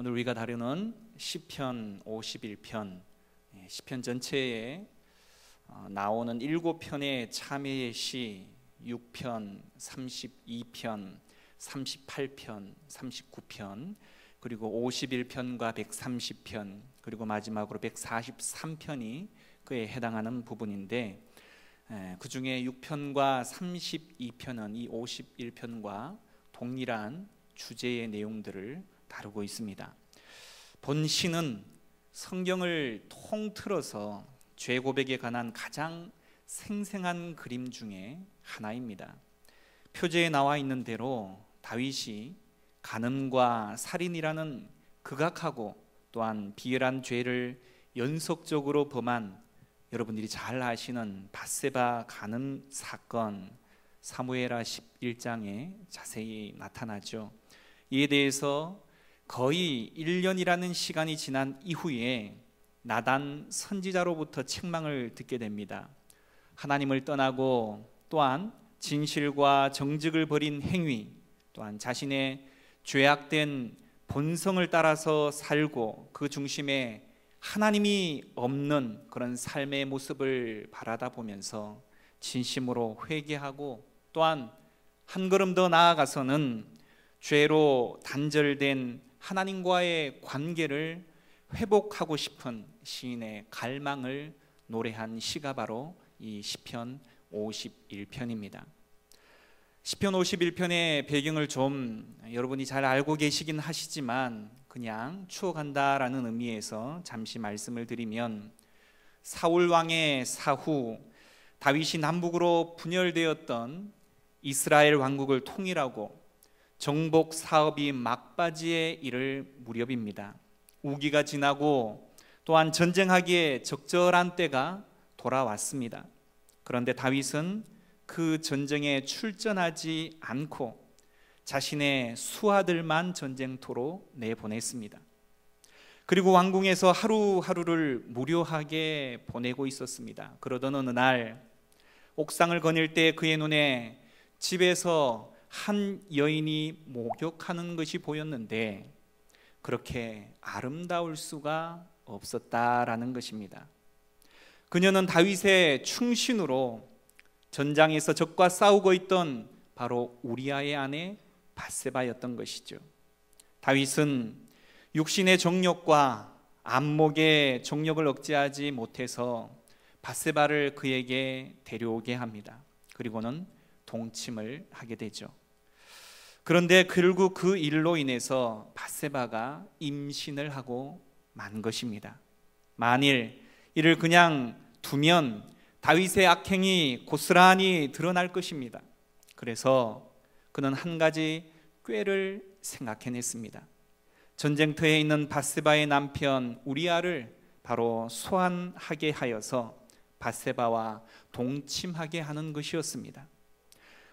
오늘 우리가 다루는 시편 51편, 시편 전체에 나오는 7편의 참회의 시, 6편, 32편, 38편, 39편, 그리고 51편과 130편, 그리고 마지막으로 143편이 그에 해당하는 부분인데, 그 중에 6편과 32편은 이 51편과 동일한 주제의 내용들을 다루고 있습니다. 본 시는 성경을 통틀어서 죄 고백에 관한 가장 생생한 그림 중에 하나입니다. 표제에 나와 있는 대로 다윗이 간음과 살인이라는 극악하고 또한 비열한 죄를 연속적으로 범한, 여러분들이 잘 아시는 밧세바 간음 사건, 사무엘하 11장에 자세히 나타나죠. 이에 대해서 거의 1년이라는 시간이 지난 이후에 나단 선지자로부터 책망을 듣게 됩니다. 하나님을 떠나고 또한 진실과 정직을 버린 행위, 또한 자신의 죄악된 본성을 따라서 살고 그 중심에 하나님이 없는 그런 삶의 모습을 바라다 보면서 진심으로 회개하고 또한 한 걸음 더 나아가서는 죄로 단절된 하나님과의 관계를 회복하고 싶은 시인의 갈망을 노래한 시가 바로 이 시편 51편입니다. 시편 51편의 배경을 좀 여러분이 잘 알고 계시긴 하시지만 그냥 추억한다라는 의미에서 잠시 말씀을 드리면, 사울 왕의 사후 다윗이 남북으로 분열되었던 이스라엘 왕국을 통일하고 정복 사업이 막바지에 이를 무렵입니다. 우기가 지나고 또한 전쟁하기에 적절한 때가 돌아왔습니다. 그런데 다윗은 그 전쟁에 출전하지 않고 자신의 수하들만 전쟁터로 내보냈습니다. 그리고 왕궁에서 하루하루를 무료하게 보내고 있었습니다. 그러던 어느 날 옥상을 거닐 때 그의 눈에 집에서 한 여인이 목욕하는 것이 보였는데 그렇게 아름다울 수가 없었다라는 것입니다. 그녀는 다윗의 충신으로 전장에서 적과 싸우고 있던 바로 우리아의 아내 밧세바였던 것이죠. 다윗은 육신의 정욕과 안목의 정욕을 억제하지 못해서 밧세바를 그에게 데려오게 합니다. 그리고는 동침을 하게 되죠. 그런데 결국 그 일로 인해서 밧세바가 임신을 하고 만 것입니다. 만일 이를 그냥 두면 다윗의 악행이 고스란히 드러날 것입니다. 그래서 그는 한 가지 꾀를 생각해냈습니다. 전쟁터에 있는 밧세바의 남편 우리아를 바로 소환하게 하여서 밧세바와 동침하게 하는 것이었습니다.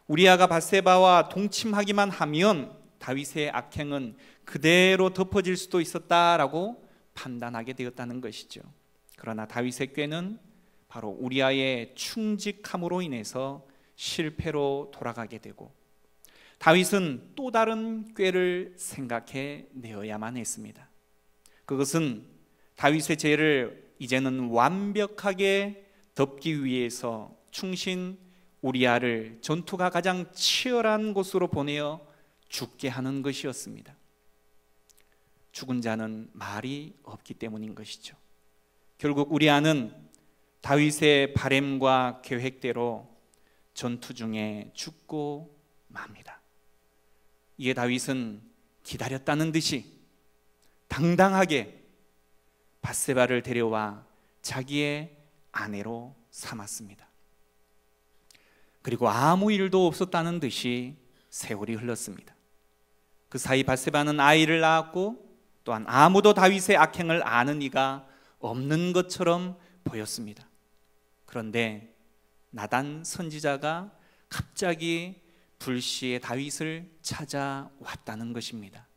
우리아가 밧세바와 동침하기만 하면 다윗의 악행은 그대로 덮어질 수도 있었다라고 판단하게 되었다는 것이죠. 그러나 다윗의 꾀는 바로 우리아의 충직함으로 인해서 실패로 돌아가게 되고, 다윗은 또 다른 꾀를 생각해 내어야만 했습니다. 그것은 다윗의 죄를 이제는 완벽하게 덮기 위해서 충신 우리아를 전투가 가장 치열한 곳으로 보내어 죽게 하는 것이었습니다. 죽은 자는 말이 없기 때문인 것이죠. 결국 우리아는 다윗의 바램과 계획대로 전투 중에 죽고 맙니다. 이에 다윗은 기다렸다는 듯이 당당하게 밧세바를 데려와 자기의 아내로 삼았습니다. 그리고 아무 일도 없었다는 듯이 세월이 흘렀습니다. 그 사이 밧세바는 아이를 낳았고 또한 아무도 다윗의 악행을 아는 이가 없는 것처럼 보였습니다. 그런데 나단 선지자가 갑자기 불시에 다윗을 찾아왔다는 것입니다.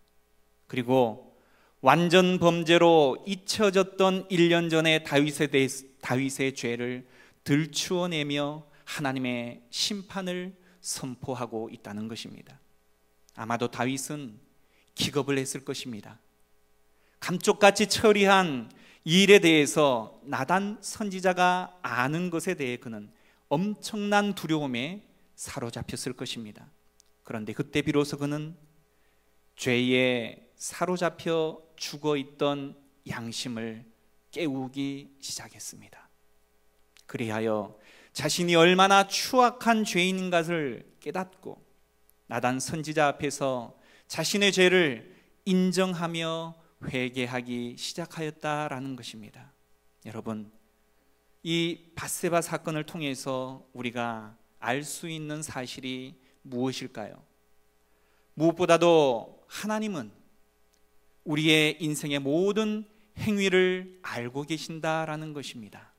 그리고 완전 범죄로 잊혀졌던 1년 전의 다윗의 죄를 들추어내며 하나님의 심판을 선포하고 있다는 것입니다. 아마도 다윗은 기겁을 했을 것입니다. 감쪽같이 처리한 이 일에 대해서 나단 선지자가 아는 것에 대해 그는 엄청난 두려움에 사로잡혔을 것입니다. 그런데 그때 비로소 그는 죄에 사로잡혀 죽어있던 양심을 깨우기 시작했습니다. 그리하여 자신이 얼마나 추악한 죄인인 것을 깨닫고 나단 선지자 앞에서 자신의 죄를 인정하며 회개하기 시작하였다라는 것입니다. 여러분, 이 밧세바 사건을 통해서 우리가 알 수 있는 사실이 무엇일까요? 무엇보다도 하나님은 우리의 인생의 모든 행위를 알고 계신다라는 것입니다.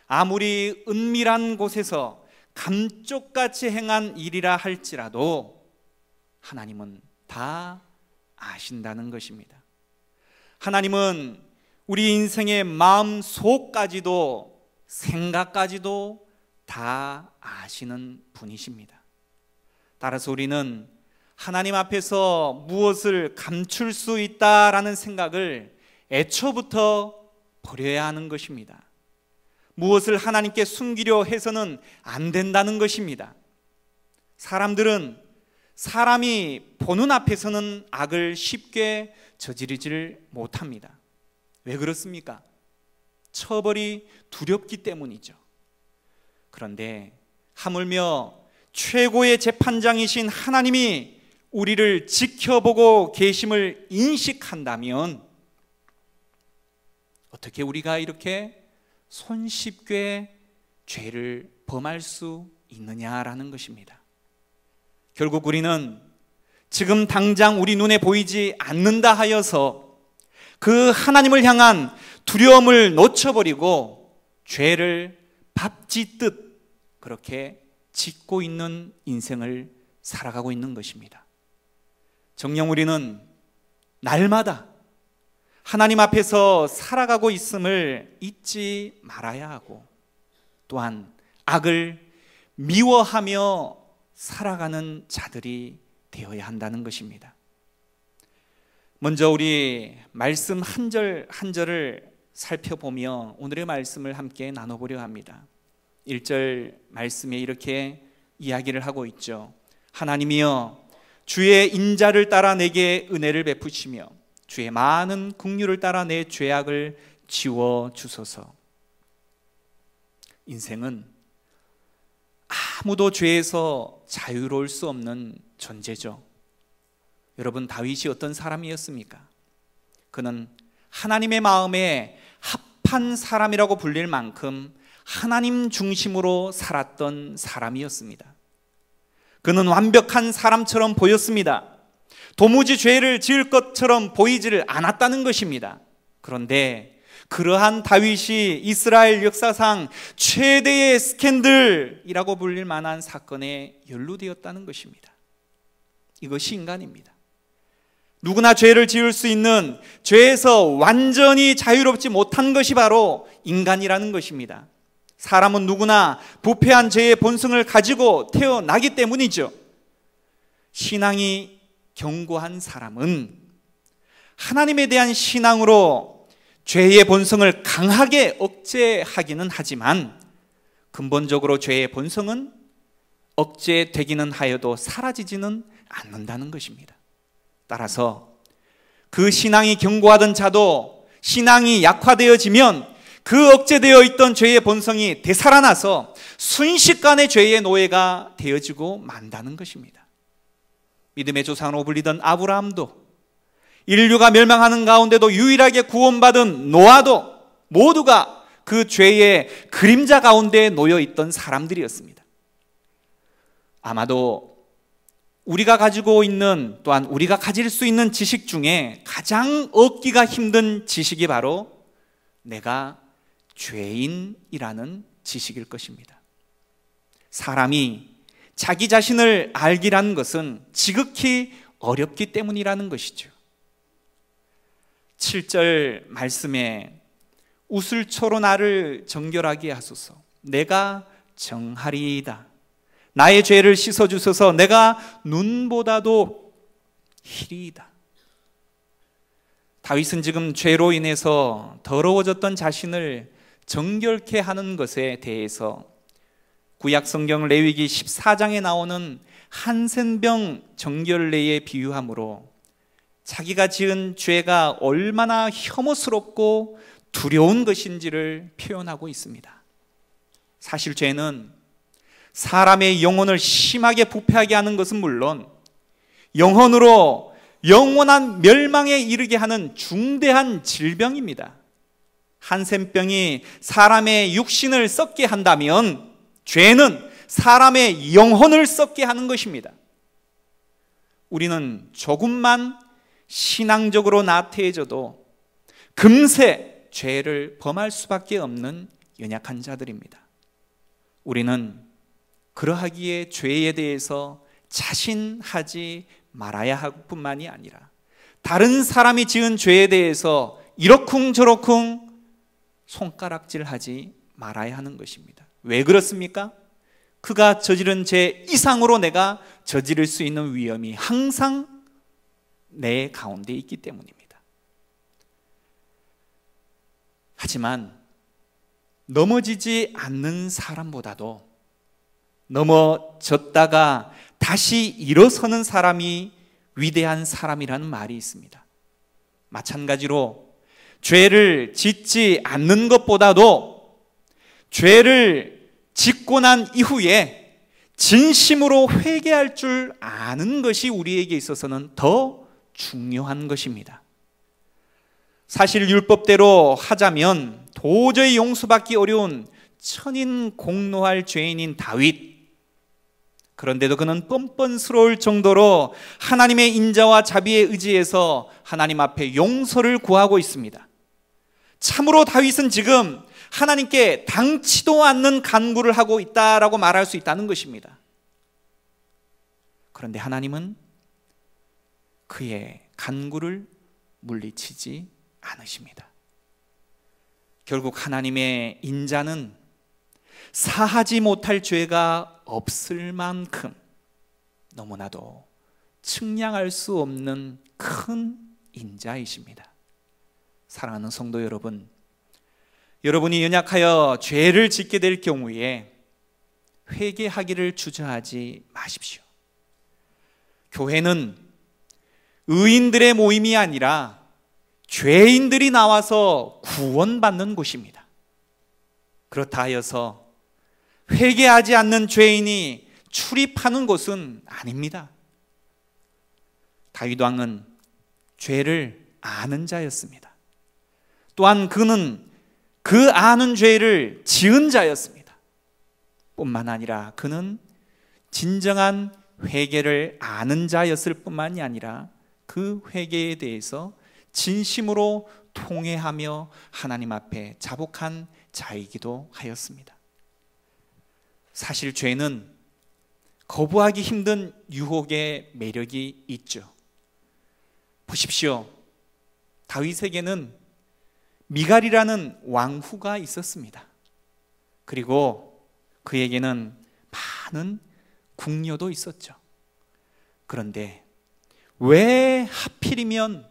아무리 은밀한 곳에서 감쪽같이 행한 일이라 할지라도 하나님은 다 아신다는 것입니다. 하나님은 우리 인생의 마음 속까지도 생각까지도 다 아시는 분이십니다. 따라서 우리는 하나님 앞에서 무엇을 감출 수 있다라는 생각을 애초부터 버려야 하는 것입니다. 무엇을 하나님께 숨기려 해서는 안 된다는 것입니다. 사람들은 사람이 보는 앞에서는 악을 쉽게 저지르지를 못합니다. 왜 그렇습니까? 처벌이 두렵기 때문이죠. 그런데 하물며 최고의 재판장이신 하나님이 우리를 지켜보고 계심을 인식한다면 어떻게 우리가 이렇게 손쉽게 죄를 범할 수 있느냐라는 것입니다. 결국 우리는 지금 당장 우리 눈에 보이지 않는다 하여서 그 하나님을 향한 두려움을 놓쳐버리고 죄를 밥짓듯 그렇게 짓고 있는 인생을 살아가고 있는 것입니다. 정녕 우리는 날마다 하나님 앞에서 살아가고 있음을 잊지 말아야 하고 또한 악을 미워하며 살아가는 자들이 되어야 한다는 것입니다. 먼저 우리 말씀 한 절 한 절을 살펴보며 오늘의 말씀을 함께 나눠보려 합니다. 1절 말씀에 이렇게 이야기를 하고 있죠. 하나님이여 주의 인자를 따라 내게 은혜를 베푸시며 주의 많은 긍휼을 따라 내 죄악을 지워 주소서. 인생은 아무도 죄에서 자유로울 수 없는 존재죠. 여러분, 다윗이 어떤 사람이었습니까? 그는 하나님의 마음에 합한 사람이라고 불릴 만큼 하나님 중심으로 살았던 사람이었습니다. 그는 완벽한 사람처럼 보였습니다. 도무지 죄를 지을 것처럼 보이지를 않았다는 것입니다. 그런데 그러한 다윗이 이스라엘 역사상 최대의 스캔들이라고 불릴 만한 사건에 연루되었다는 것입니다. 이것이 인간입니다. 누구나 죄를 지을 수 있는, 죄에서 완전히 자유롭지 못한 것이 바로 인간이라는 것입니다. 사람은 누구나 부패한 죄의 본성을 가지고 태어나기 때문이죠. 신앙이 견고한 사람은 하나님에 대한 신앙으로 죄의 본성을 강하게 억제하기는 하지만 근본적으로 죄의 본성은 억제되기는 하여도 사라지지는 않는다는 것입니다. 따라서 그 신앙이 견고하던 자도 신앙이 약화되어지면 그 억제되어 있던 죄의 본성이 되살아나서 순식간에 죄의 노예가 되어지고 만다는 것입니다. 믿음의 조상으로 불리던 아브라함도, 인류가 멸망하는 가운데도 유일하게 구원받은 노아도 모두가 그 죄의 그림자 가운데 놓여 있던 사람들이었습니다. 아마도 우리가 가지고 있는, 또한 우리가 가질 수 있는 지식 중에 가장 얻기가 힘든 지식이 바로 내가 죄인이라는 지식일 것입니다. 사람이 자기 자신을 알기라는 것은 지극히 어렵기 때문이라는 것이죠. 7절 말씀에 우슬초로 나를 정결하게 하소서. 내가 정하리이다. 나의 죄를 씻어주소서. 내가 눈보다도 희리이다. 다윗은 지금 죄로 인해서 더러워졌던 자신을 정결케 하는 것에 대해서 구약 성경 레위기 14장에 나오는 한센병 정결례에 비유함으로 자기가 지은 죄가 얼마나 혐오스럽고 두려운 것인지를 표현하고 있습니다. 사실 죄는 사람의 영혼을 심하게 부패하게 하는 것은 물론 영혼으로 영원한 멸망에 이르게 하는 중대한 질병입니다. 한센병이 사람의 육신을 썩게 한다면 죄는 사람의 영혼을 썩게 하는 것입니다. 우리는 조금만 신앙적으로 나태해져도 금세 죄를 범할 수밖에 없는 연약한 자들입니다. 우리는 그러하기에 죄에 대해서 자신하지 말아야 할 뿐만이 아니라 다른 사람이 지은 죄에 대해서 이러쿵저러쿵 손가락질하지 말아야 하는 것입니다. 왜 그렇습니까? 그가 저지른 죄 이상으로 내가 저지를 수 있는 위험이 항상 내 가운데 있기 때문입니다. 하지만 넘어지지 않는 사람보다도 넘어졌다가 다시 일어서는 사람이 위대한 사람이라는 말이 있습니다. 마찬가지로 죄를 짓지 않는 것보다도 죄를 짓고 난 이후에 진심으로 회개할 줄 아는 것이 우리에게 있어서는 더 중요한 것입니다. 사실 율법대로 하자면 도저히 용서받기 어려운 천인공노할 죄인인 다윗, 그런데도 그는 뻔뻔스러울 정도로 하나님의 인자와 자비에 의지해서 하나님 앞에 용서를 구하고 있습니다. 참으로 다윗은 지금 하나님께 당치도 않는 간구를 하고 있다라고 말할 수 있다는 것입니다. 그런데 하나님은 그의 간구를 물리치지 않으십니다. 결국 하나님의 인자는 사하지 못할 죄가 없을 만큼 너무나도 측량할 수 없는 큰 인자이십니다. 사랑하는 성도 여러분, 여러분이 연약하여 죄를 짓게 될 경우에 회개하기를 주저하지 마십시오. 교회는 의인들의 모임이 아니라 죄인들이 나와서 구원받는 곳입니다. 그렇다 하여서 회개하지 않는 죄인이 출입하는 곳은 아닙니다. 다윗 왕은 죄를 아는 자였습니다. 또한 그는 그 아는 죄를 지은 자였습니다. 뿐만 아니라 그는 진정한 회개를 아는 자였을 뿐만이 아니라 그 회개에 대해서 진심으로 통회하며 하나님 앞에 자복한 자이기도 하였습니다. 사실 죄는 거부하기 힘든 유혹의 매력이 있죠. 보십시오. 다윗에게는 미갈이라는 왕후가 있었습니다. 그리고 그에게는 많은 궁녀도 있었죠. 그런데 왜 하필이면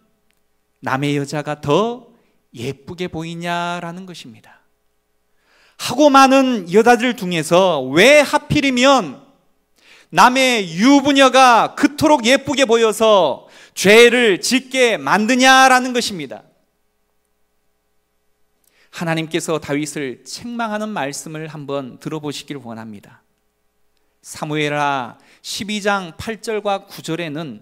남의 여자가 더 예쁘게 보이냐라는 것입니다. 하고 많은 여자들 중에서 왜 하필이면 남의 유부녀가 그토록 예쁘게 보여서 죄를 짓게 만드냐라는 것입니다. 하나님께서 다윗을 책망하는 말씀을 한번 들어보시길 원합니다. 사무엘하 12장 8절과 9절에는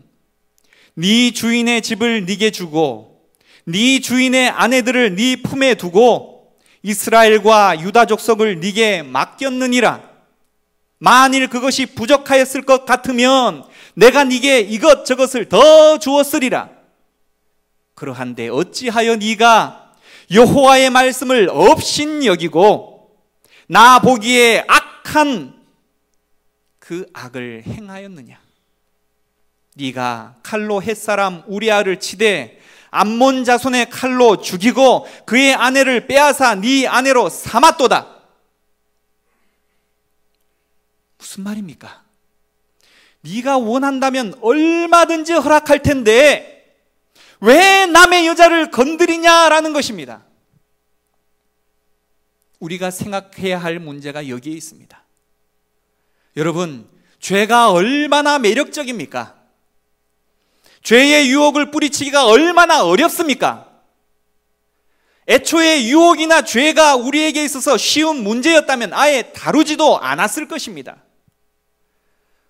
네 주인의 집을 네게 주고 네 주인의 아내들을 네 품에 두고 이스라엘과 유다 족속을 네게 맡겼느니라. 만일 그것이 부족하였을 것 같으면 내가 네게 이것저것을 더 주었으리라. 그러한데 어찌하여 네가 여호와의 말씀을 업신 여기고 나 보기에 악한 그 악을 행하였느냐. 네가 칼로 햇사람 우리아를 치되 암몬 자손의 칼로 죽이고 그의 아내를 빼앗아 네 아내로 삼았도다. 무슨 말입니까? 네가 원한다면 얼마든지 허락할 텐데 왜 남의 여자를 건드리냐라는 것입니다. 우리가 생각해야 할 문제가 여기에 있습니다. 여러분, 죄가 얼마나 매력적입니까? 죄의 유혹을 뿌리치기가 얼마나 어렵습니까? 애초에 유혹이나 죄가 우리에게 있어서 쉬운 문제였다면 아예 다루지도 않았을 것입니다.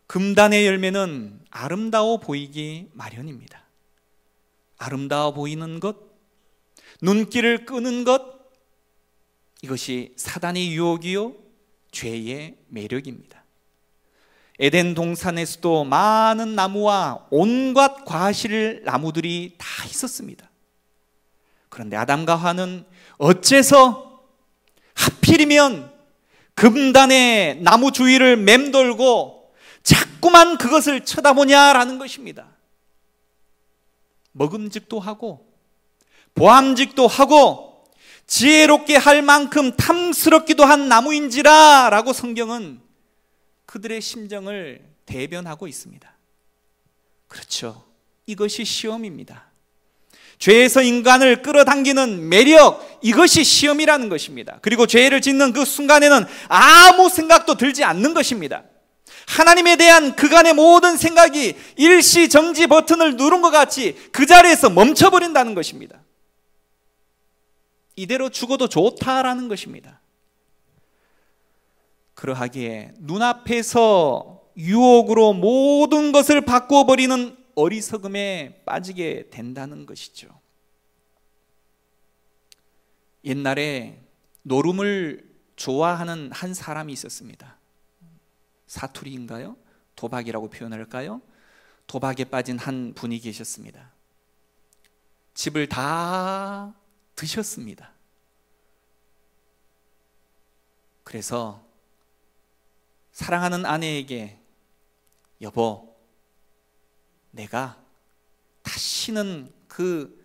금단의 열매는 아름다워 보이기 마련입니다. 아름다워 보이는 것, 눈길을 끄는 것, 이것이 사단의 유혹이요 죄의 매력입니다. 에덴 동산에서도 많은 나무와 온갖 과실 나무들이 다 있었습니다. 그런데 아담과 하와는 어째서 하필이면 금단의 나무 주위를 맴돌고 자꾸만 그것을 쳐다보냐라는 것입니다. 먹음직도 하고 보암직도 하고 지혜롭게 할 만큼 탐스럽기도 한 나무인지라 라고 성경은 그들의 심정을 대변하고 있습니다. 그렇죠. 이것이 시험입니다. 죄에서 인간을 끌어당기는 매력, 이것이 시험이라는 것입니다. 그리고 죄를 짓는 그 순간에는 아무 생각도 들지 않는 것입니다. 하나님에 대한 그간의 모든 생각이 일시정지 버튼을 누른 것 같이 그 자리에서 멈춰버린다는 것입니다. 이대로 죽어도 좋다라는 것입니다. 그러하기에 눈앞에서 유혹으로 모든 것을 바꾸어 버리는 어리석음에 빠지게 된다는 것이죠. 옛날에 노름을 좋아하는 한 사람이 있었습니다. 사투리인가요? 도박이라고 표현할까요? 도박에 빠진 한 분이 계셨습니다. 집을 다 드셨습니다. 그래서 사랑하는 아내에게 여보, 내가 다시는 그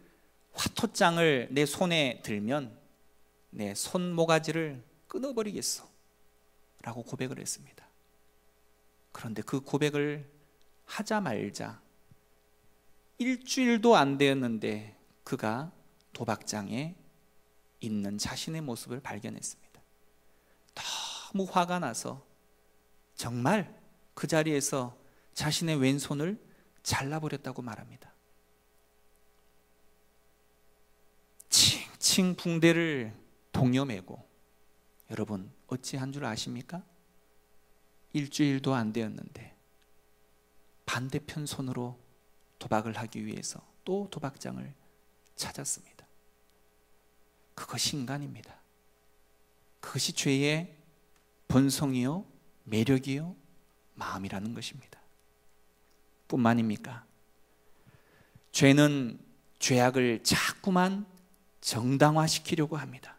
화토장을 내 손에 들면 내 손모가지를 끊어버리겠어 라고 고백을 했습니다. 그런데 그 고백을 하자마자 일주일도 안 되었는데 그가 도박장에 있는 자신의 모습을 발견했습니다. 너무 화가 나서 정말 그 자리에서 자신의 왼손을 잘라버렸다고 말합니다. 칭칭 붕대를 동여매고, 여러분 어찌한 줄 아십니까? 일주일도 안 되었는데 반대편 손으로 도박을 하기 위해서 또 도박장을 찾았습니다. 그것이 인간입니다. 그것이 죄의 본성이요 매력이요 마음이라는 것입니다. 뿐만입니까? 죄는 죄악을 자꾸만 정당화시키려고 합니다.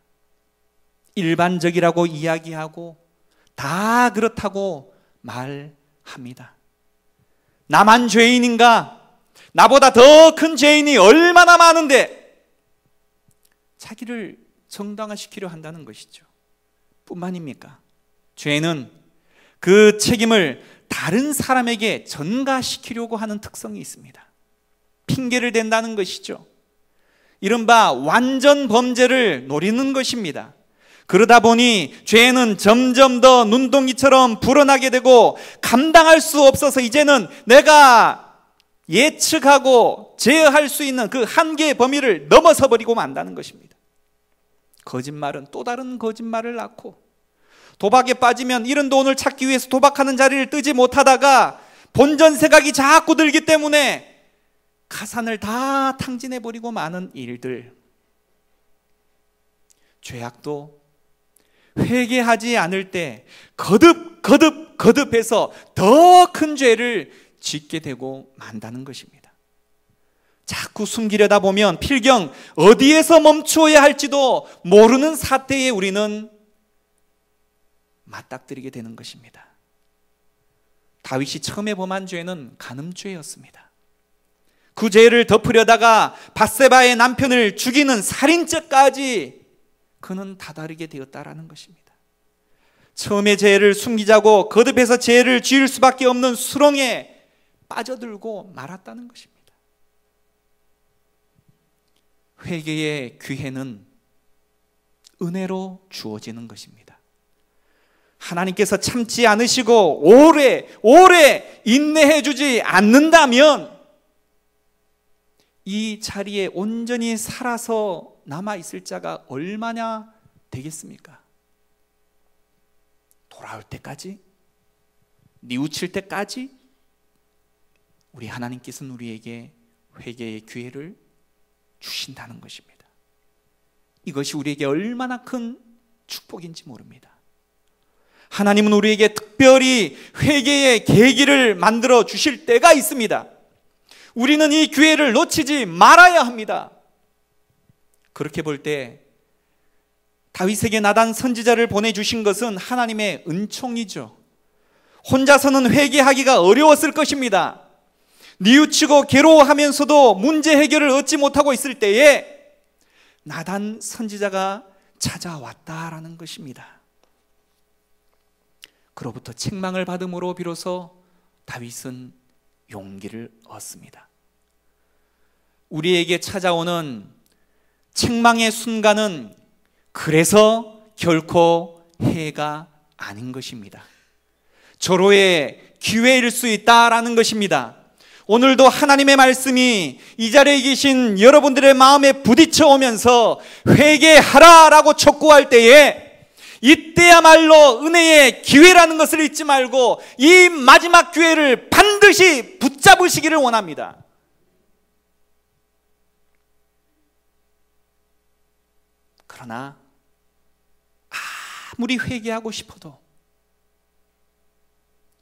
일반적이라고 이야기하고 다 그렇다고 말합니다. 나만 죄인인가? 나보다 더 큰 죄인이 얼마나 많은데, 자기를 정당화시키려 한다는 것이죠. 뿐만입니까? 죄는 그 책임을 다른 사람에게 전가시키려고 하는 특성이 있습니다. 핑계를 댄다는 것이죠. 이른바 완전 범죄를 노리는 것입니다. 그러다 보니 죄는 점점 더 눈동이처럼 불어나게 되고 감당할 수 없어서 이제는 내가 예측하고 제어할 수 있는 그 한계의 범위를 넘어서 버리고 만다는 것입니다. 거짓말은 또 다른 거짓말을 낳고, 도박에 빠지면 이런 돈을 찾기 위해서 도박하는 자리를 뜨지 못하다가 본전 생각이 자꾸 들기 때문에 가산을 다 탕진해버리고 마는 일들. 죄악도 회개하지 않을 때 거듭해서 더 큰 죄를 짓게 되고 만다는 것입니다. 자꾸 숨기려다 보면 필경 어디에서 멈추어야 할지도 모르는 사태에 우리는 맞닥뜨리게 되는 것입니다. 다윗이 처음에 범한 죄는 간음죄였습니다. 그 죄를 덮으려다가 밧세바의 남편을 죽이는 살인죄까지 그는 다다르게 되었다라는 것입니다. 처음에 죄를 숨기자고 거듭해서 죄를 지을 수밖에 없는 수렁에 빠져들고 말았다는 것입니다. 회개의 기회는 은혜로 주어지는 것입니다. 하나님께서 참지 않으시고 오래 인내해 주지 않는다면 이 자리에 온전히 살아서 남아있을 자가 얼마나 되겠습니까? 돌아올 때까지? 뉘우칠 때까지? 우리 하나님께서는 우리에게 회개의 기회를 주신다는 것입니다. 이것이 우리에게 얼마나 큰 축복인지 모릅니다. 하나님은 우리에게 특별히 회개의 계기를 만들어 주실 때가 있습니다. 우리는 이 기회를 놓치지 말아야 합니다. 그렇게 볼 때 다윗에게 나단 선지자를 보내주신 것은 하나님의 은총이죠. 혼자서는 회개하기가 어려웠을 것입니다. 뉘우치고 괴로워하면서도 문제 해결을 얻지 못하고 있을 때에 나단 선지자가 찾아왔다라는 것입니다. 그로부터 책망을 받음으로 비로소 다윗은 용기를 얻습니다. 우리에게 찾아오는 책망의 순간은 그래서 결코 해가 아닌 것입니다. 절호의 기회일 수 있다라는 것입니다. 오늘도 하나님의 말씀이 이 자리에 계신 여러분들의 마음에 부딪혀 오면서 회개하라라고 촉구할 때에 이때야말로 은혜의 기회라는 것을 잊지 말고 이 마지막 기회를 반드시 붙잡으시기를 원합니다. 그러나 아무리 회개하고 싶어도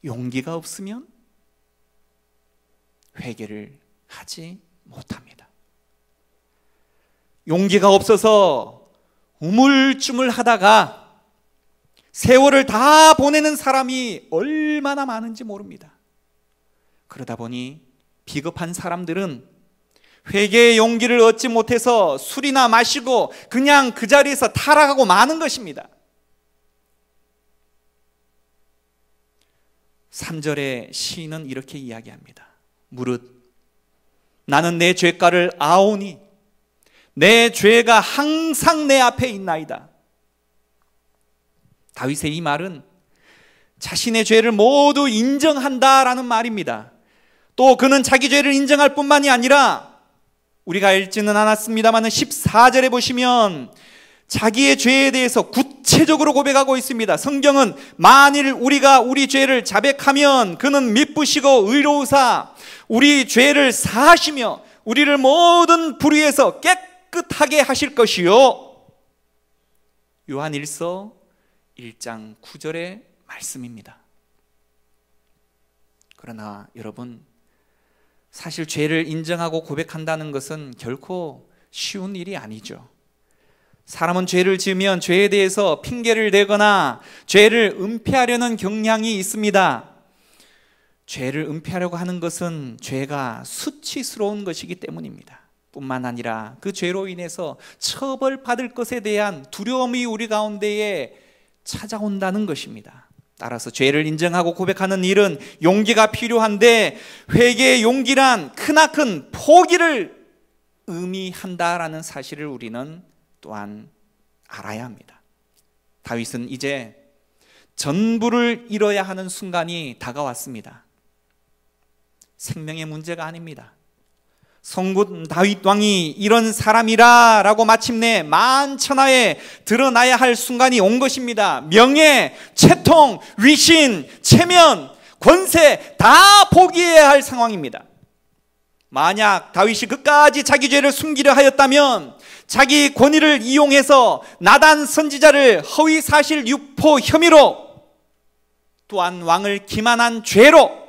용기가 없으면 회개를 하지 못합니다. 용기가 없어서 우물쭈물하다가 세월을 다 보내는 사람이 얼마나 많은지 모릅니다. 그러다 보니 비겁한 사람들은 회개의 용기를 얻지 못해서 술이나 마시고 그냥 그 자리에서 타락하고 마는 것입니다. 3절의 시인은 이렇게 이야기합니다. 무릇 나는 내 죄가를 아오니 내 죄가 항상 내 앞에 있나이다. 다윗의 이 말은 자신의 죄를 모두 인정한다라는 말입니다. 또 그는 자기 죄를 인정할 뿐만이 아니라 우리가 읽지는 않았습니다만 14절에 보시면 자기의 죄에 대해서 구체적으로 고백하고 있습니다. 성경은 만일 우리가 우리 죄를 자백하면 그는 미쁘시고 의로우사 우리 죄를 사하시며 우리를 모든 불의에서 깨끗하게 하실 것이요. 요한 1서 1장 9절의 말씀입니다. 그러나 여러분, 사실 죄를 인정하고 고백한다는 것은 결코 쉬운 일이 아니죠. 사람은 죄를 지으면 죄에 대해서 핑계를 대거나 죄를 은폐하려는 경향이 있습니다. 죄를 은폐하려고 하는 것은 죄가 수치스러운 것이기 때문입니다. 뿐만 아니라 그 죄로 인해서 처벌받을 것에 대한 두려움이 우리 가운데에 찾아온다는 것입니다. 따라서 죄를 인정하고 고백하는 일은 용기가 필요한데 회개의 용기란 크나큰 포기를 의미한다라는 사실을 우리는 또한 알아야 합니다. 다윗은 이제 전부를 잃어야 하는 순간이 다가왔습니다. 생명의 문제가 아닙니다. 성군 다윗 왕이 이런 사람이라 라고 마침내 만천하에 드러나야 할 순간이 온 것입니다. 명예, 채통, 위신, 체면, 권세 다 포기해야 할 상황입니다. 만약 다윗이 끝까지 자기 죄를 숨기려 하였다면 자기 권위를 이용해서 나단 선지자를 허위 사실 유포 혐의로 또한 왕을 기만한 죄로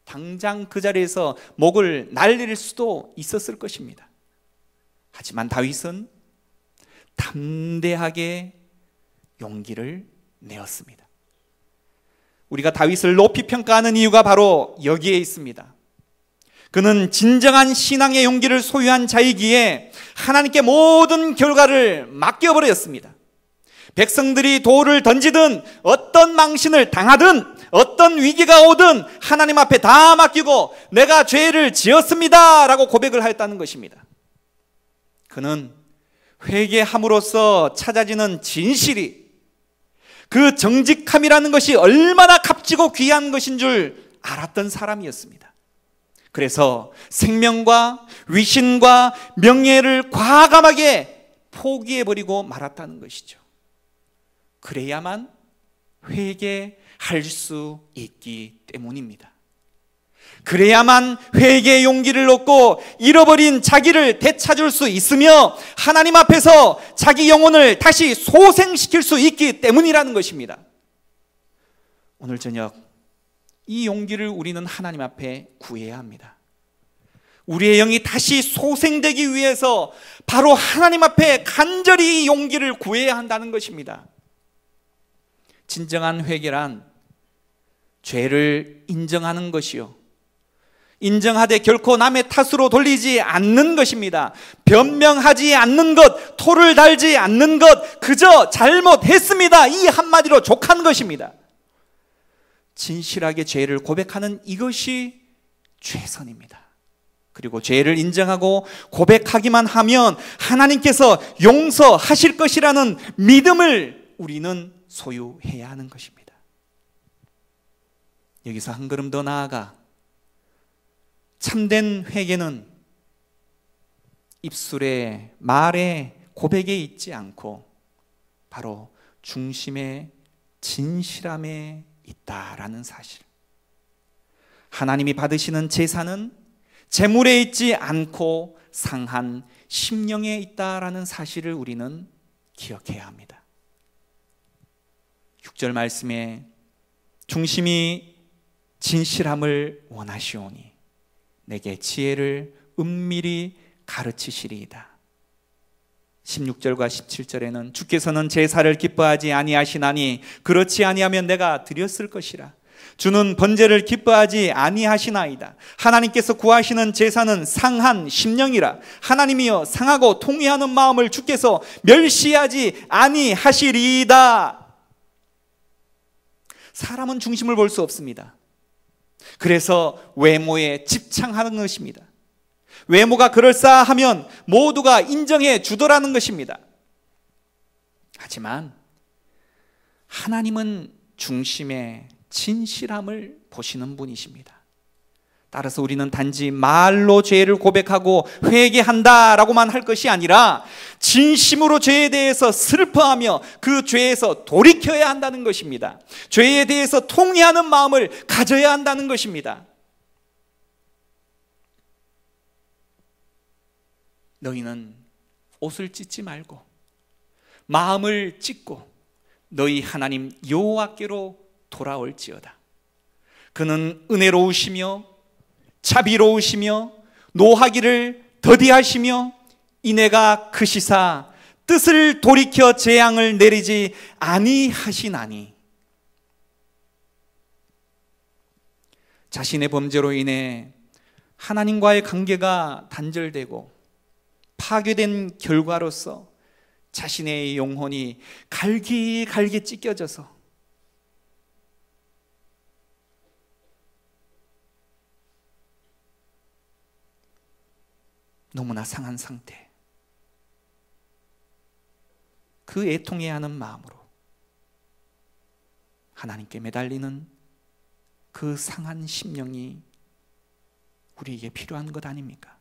당장 그 자리에서 목을 날릴 수도 있었을 것입니다. 하지만 다윗은 담대하게 용기를 내었습니다. 우리가 다윗을 높이 평가하는 이유가 바로 여기에 있습니다. 그는 진정한 신앙의 용기를 소유한 자이기에 하나님께 모든 결과를 맡겨버렸습니다. 백성들이 돌을 던지든 어떤 망신을 당하든 어떤 위기가 오든 하나님 앞에 다 맡기고 내가 죄를 지었습니다 라고 고백을 하였다는 것입니다. 그는 회개함으로써 찾아지는 진실이, 그 정직함이라는 것이 얼마나 값지고 귀한 것인 줄 알았던 사람이었습니다. 그래서 생명과 위신과 명예를 과감하게 포기해버리고 말았다는 것이죠. 그래야만 회개할 수 있기 때문입니다. 그래야만 회개의 용기를 얻고 잃어버린 자기를 되찾을 수 있으며 하나님 앞에서 자기 영혼을 다시 소생시킬 수 있기 때문이라는 것입니다. 오늘 저녁 이 용기를 우리는 하나님 앞에 구해야 합니다. 우리의 영이 다시 소생되기 위해서 바로 하나님 앞에 간절히 이 용기를 구해야 한다는 것입니다. 진정한 회개란 죄를 인정하는 것이요, 인정하되 결코 남의 탓으로 돌리지 않는 것입니다. 변명하지 않는 것, 토를 달지 않는 것, 그저 잘못했습니다, 이 한마디로 족한 것입니다. 진실하게 죄를 고백하는 이것이 최선입니다. 그리고 죄를 인정하고 고백하기만 하면 하나님께서 용서하실 것이라는 믿음을 우리는 소유해야 하는 것입니다. 여기서 한 걸음 더 나아가 참된 회개는 입술에, 말에, 고백에 있지 않고 바로 중심의 진실함에 있다라는 사실. 하나님이 받으시는 제사는 재물에 있지 않고 상한 심령에 있다라는 사실을 우리는 기억해야 합니다. 6절 말씀에 중심이 진실함을 원하시오니 내게 지혜를 은밀히 가르치시리이다. 16절과 17절에는 주께서는 제사를 기뻐하지 아니하시나니 그렇지 아니하면 내가 드렸을 것이라. 주는 번제를 기뻐하지 아니하시나이다. 하나님께서 구하시는 제사는 상한 심령이라. 하나님이여 상하고 통회하는 마음을 주께서 멸시하지 아니하시리이다. 사람은 중심을 볼 수 없습니다. 그래서 외모에 집착하는 것입니다. 외모가 그럴싸하면 모두가 인정해 주더라는 것입니다. 하지만 하나님은 중심의 진실함을 보시는 분이십니다. 따라서 우리는 단지 말로 죄를 고백하고 회개한다라고만 할 것이 아니라 진심으로 죄에 대해서 슬퍼하며 그 죄에서 돌이켜야 한다는 것입니다. 죄에 대해서 통회하는 마음을 가져야 한다는 것입니다. 너희는 옷을 찢지 말고 마음을 찢고 너희 하나님 여호와께로 돌아올지어다. 그는 은혜로우시며 자비로우시며 노하기를 더디하시며 인애가 크시사 뜻을 돌이켜 재앙을 내리지 아니하시나니. 자신의 범죄로 인해 하나님과의 관계가 단절되고 파괴된 결과로서 자신의 영혼이 갈기갈기 찢겨져서 너무나 상한 상태, 그 애통해야 하는 마음으로 하나님께 매달리는 그 상한 심령이 우리에게 필요한 것 아닙니까?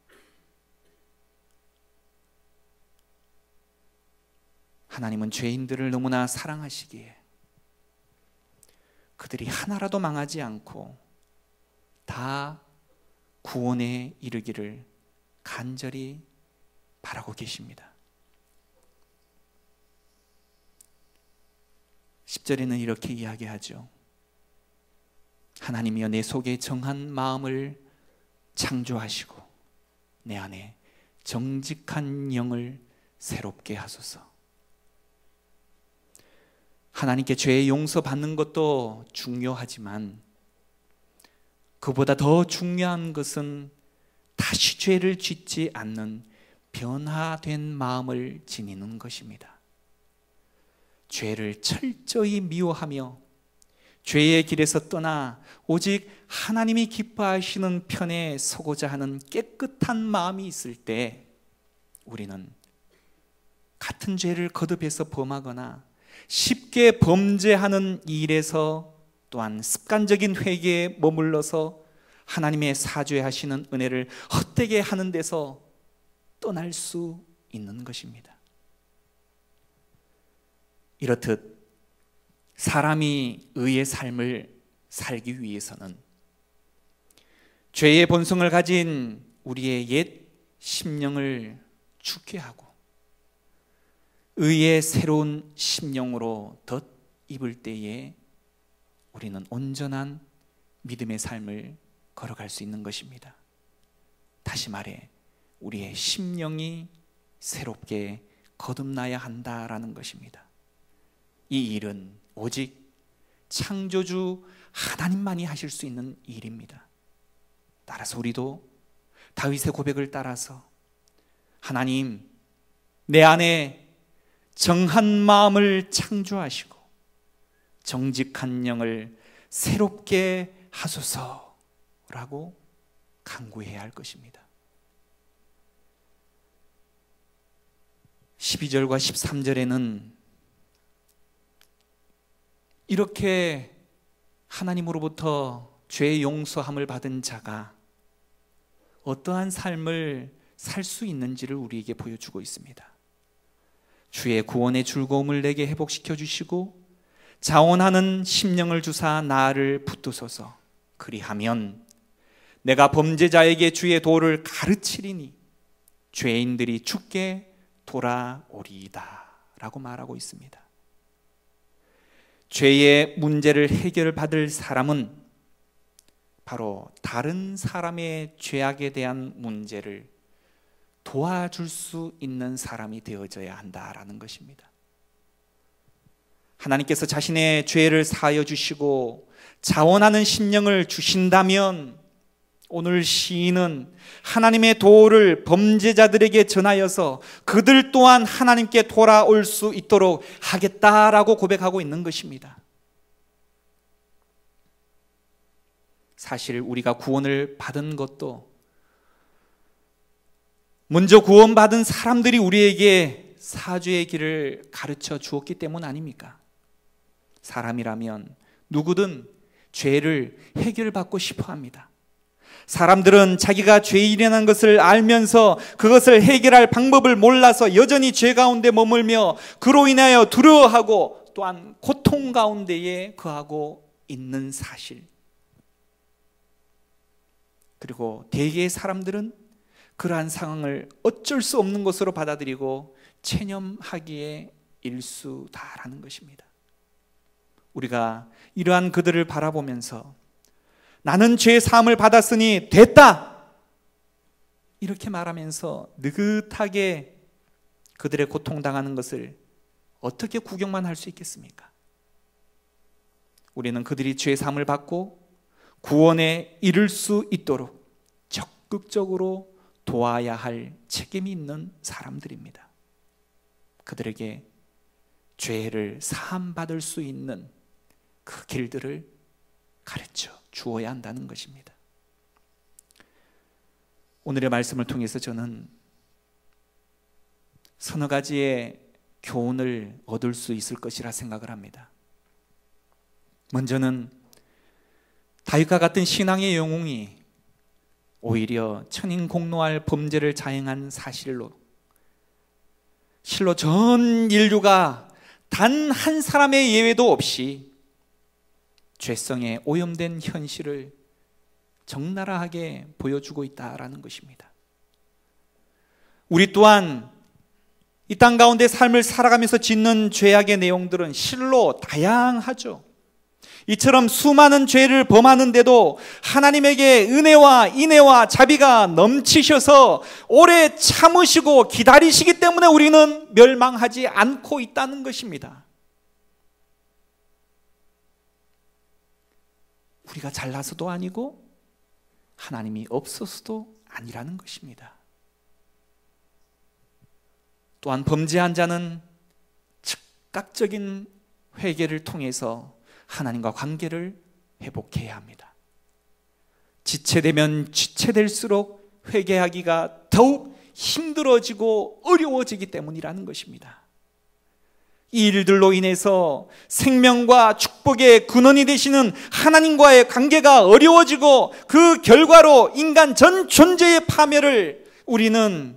하나님은 죄인들을 너무나 사랑하시기에 그들이 하나라도 망하지 않고 다 구원에 이르기를 간절히 바라고 계십니다. 10절에는 이렇게 이야기하죠. 하나님이여 내 속에 정한 마음을 창조하시고 내 안에 정직한 영을 새롭게 하소서. 하나님께 죄의 용서받는 것도 중요하지만 그보다 더 중요한 것은 다시 죄를 짓지 않는 변화된 마음을 지니는 것입니다. 죄를 철저히 미워하며 죄의 길에서 떠나 오직 하나님이 기뻐하시는 편에 서고자 하는 깨끗한 마음이 있을 때 우리는 같은 죄를 거듭해서 범하거나 쉽게 범죄하는 일에서 또한 습관적인 회개에 머물러서 하나님의 사죄하시는 은혜를 헛되게 하는 데서 떠날 수 있는 것입니다. 이렇듯 사람이 의의 삶을 살기 위해서는 죄의 본성을 가진 우리의 옛 심령을 죽게 하고 의의 새로운 심령으로 덧입을 때에 우리는 온전한 믿음의 삶을 걸어갈 수 있는 것입니다. 다시 말해 우리의 심령이 새롭게 거듭나야 한다라는 것입니다. 이 일은 오직 창조주 하나님만이 하실 수 있는 일입니다. 따라서 우리도 다윗의 고백을 따라서 하나님, 내 안에 정한 마음을 창조하시고 정직한 영을 새롭게 하소서라고 간구해야 할 것입니다. 12절과 13절에는 이렇게 하나님으로부터 죄 용서함을 받은 자가 어떠한 삶을 살 수 있는지를 우리에게 보여주고 있습니다. 주의 구원의 즐거움을 내게 회복시켜 주시고 자원하는 심령을 주사 나를 붙드소서. 그리하면 내가 범죄자에게 주의 도를 가르치리니 죄인들이 주께 돌아오리이다 라고 말하고 있습니다. 죄의 문제를 해결받을 사람은 바로 다른 사람의 죄악에 대한 문제를 도와줄 수 있는 사람이 되어져야 한다라는 것입니다. 하나님께서 자신의 죄를 사하여 주시고 자원하는 심령을 주신다면 오늘 시인은 하나님의 도를 범죄자들에게 전하여서 그들 또한 하나님께 돌아올 수 있도록 하겠다라고 고백하고 있는 것입니다. 사실 우리가 구원을 받은 것도 먼저 구원받은 사람들이 우리에게 사죄의 길을 가르쳐 주었기 때문 아닙니까? 사람이라면 누구든 죄를 해결받고 싶어 합니다. 사람들은 자기가 죄인이라는 것을 알면서 그것을 해결할 방법을 몰라서 여전히 죄 가운데 머물며 그로 인하여 두려워하고 또한 고통 가운데에 거하고 있는 사실. 그리고 대개의 사람들은 그러한 상황을 어쩔 수 없는 것으로 받아들이고 체념하기에 일수다라는 것입니다. 우리가 이러한 그들을 바라보면서 나는 죄 사함을 받았으니 됐다 이렇게 말하면서 느긋하게 그들의 고통당하는 것을 어떻게 구경만 할 수 있겠습니까? 우리는 그들이 죄 사함을 받고 구원에 이를 수 있도록 적극적으로 도와야 할 책임이 있는 사람들입니다. 그들에게 죄를 사함받을 수 있는 그 길들을 가르쳐 주어야 한다는 것입니다. 오늘의 말씀을 통해서 저는 서너 가지의 교훈을 얻을 수 있을 것이라 생각을 합니다. 먼저는 다윗과 같은 신앙의 영웅이 오히려 천인공노할 범죄를 자행한 사실로 실로 전 인류가 단 한 사람의 예외도 없이 죄성에 오염된 현실을 적나라하게 보여주고 있다라는 것입니다. 우리 또한 이 땅 가운데 삶을 살아가면서 짓는 죄악의 내용들은 실로 다양하죠. 이처럼 수많은 죄를 범하는데도 하나님에게 은혜와 인애와 자비가 넘치셔서 오래 참으시고 기다리시기 때문에 우리는 멸망하지 않고 있다는 것입니다. 우리가 잘나서도 아니고 하나님이 없어서도 아니라는 것입니다. 또한 범죄한 자는 즉각적인 회개를 통해서 하나님과 관계를 회복해야 합니다. 지체되면 지체될수록 회개하기가 더욱 힘들어지고 어려워지기 때문이라는 것입니다. 이 일들로 인해서 생명과 축복의 근원이 되시는 하나님과의 관계가 어려워지고 그 결과로 인간 전 존재의 파멸을 우리는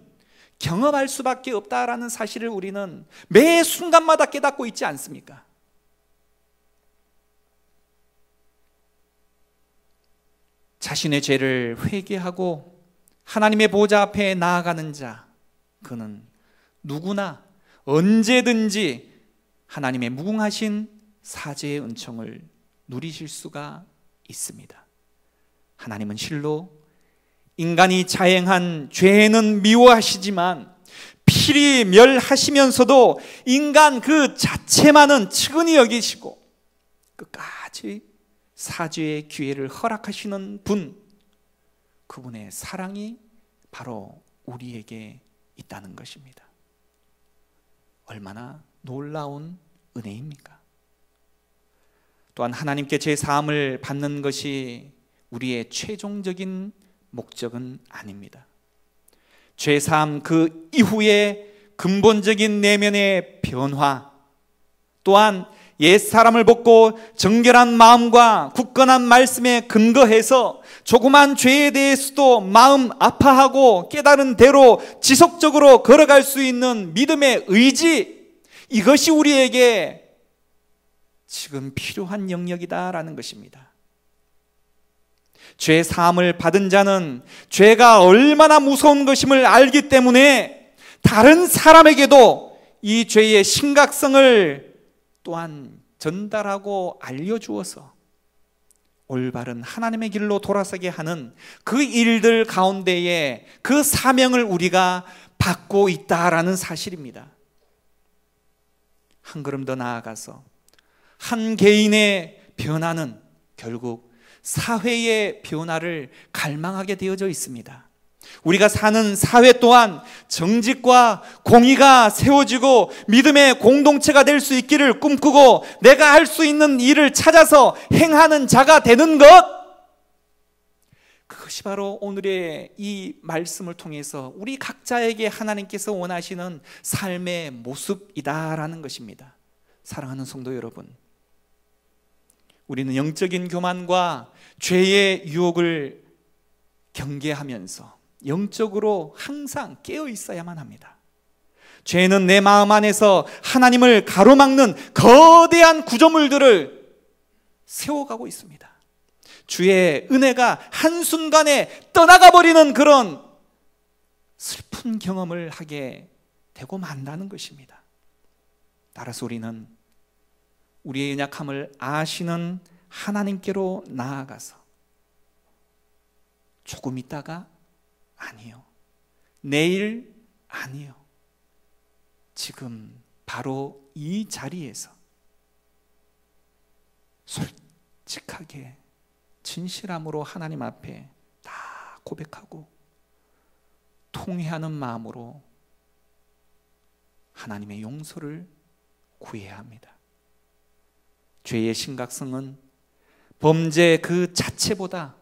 경험할 수밖에 없다라는 사실을 우리는 매 순간마다 깨닫고 있지 않습니까? 자신의 죄를 회개하고 하나님의 보좌 앞에 나아가는 자, 그는 누구나 언제든지 하나님의 무궁하신 사죄의 은총을 누리실 수가 있습니다. 하나님은 실로 인간이 자행한 죄는 미워하시지만 필히 멸하시면서도 인간 그 자체만은 측은히 여기시고 끝까지 사죄의 기회를 허락하시는 분, 그분의 사랑이 바로 우리에게 있다는 것입니다. 얼마나 놀라운 은혜입니까? 또한 하나님께 제 사함을 받는 것이 우리의 최종적인 목적은 아닙니다. 죄 사함 그 이후의 근본적인 내면의 변화, 또한 옛사람을 벗고 정결한 마음과 굳건한 말씀에 근거해서 조그만 죄에 대해서도 마음 아파하고 깨달은 대로 지속적으로 걸어갈 수 있는 믿음의 의지, 이것이 우리에게 지금 필요한 영역이다라는 것입니다. 죄 사함을 받은 자는 죄가 얼마나 무서운 것임을 알기 때문에 다른 사람에게도 이 죄의 심각성을 또한 전달하고 알려주어서 올바른 하나님의 길로 돌아서게 하는 그 일들 가운데에 그 사명을 우리가 받고 있다라는 사실입니다. 한 걸음 더 나아가서 한 개인의 변화는 결국 사회의 변화를 갈망하게 되어져 있습니다. 우리가 사는 사회 또한 정직과 공의가 세워지고 믿음의 공동체가 될 수 있기를 꿈꾸고 내가 할 수 있는 일을 찾아서 행하는 자가 되는 것, 그것이 바로 오늘의 이 말씀을 통해서 우리 각자에게 하나님께서 원하시는 삶의 모습이다라는 것입니다. 사랑하는 성도 여러분, 우리는 영적인 교만과 죄의 유혹을 경계하면서 영적으로 항상 깨어 있어야만 합니다. 죄는 내 마음 안에서 하나님을 가로막는 거대한 구조물들을 세워가고 있습니다. 주의 은혜가 한순간에 떠나가 버리는 그런 슬픈 경험을 하게 되고 만다는 것입니다. 따라서 우리는 우리의 연약함을 아시는 하나님께로 나아가서 조금 있다가 아니요, 내일 아니요, 지금 바로 이 자리에서 솔직하게 진실함으로 하나님 앞에 다 고백하고 통회하는 마음으로 하나님의 용서를 구해야 합니다. 죄의 심각성은 범죄 그 자체보다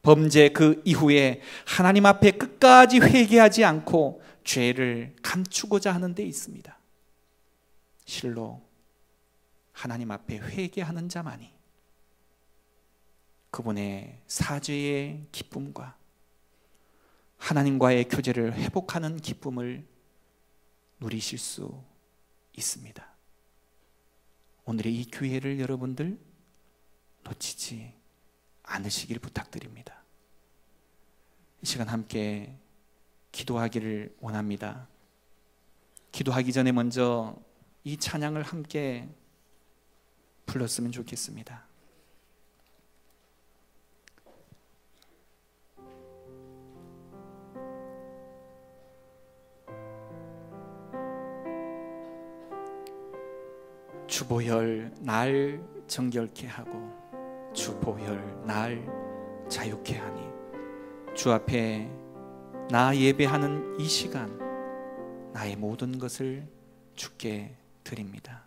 범죄 그 이후에 하나님 앞에 끝까지 회개하지 않고 죄를 감추고자 하는 데 있습니다. 실로 하나님 앞에 회개하는 자만이 그분의 사죄의 기쁨과 하나님과의 교제를 회복하는 기쁨을 누리실 수 있습니다. 오늘의 이 기회를 여러분들 놓치지 않으시길 부탁드립니다. 이 시간 함께 기도하기를 원합니다. 기도하기 전에 먼저 이 찬양을 함께 불렀으면 좋겠습니다. 주보혈 날 정결케 하고 주보혈 날 자유케 하니, 주 앞에 나 예배하는 이 시간 나의 모든 것을 주께 드립니다.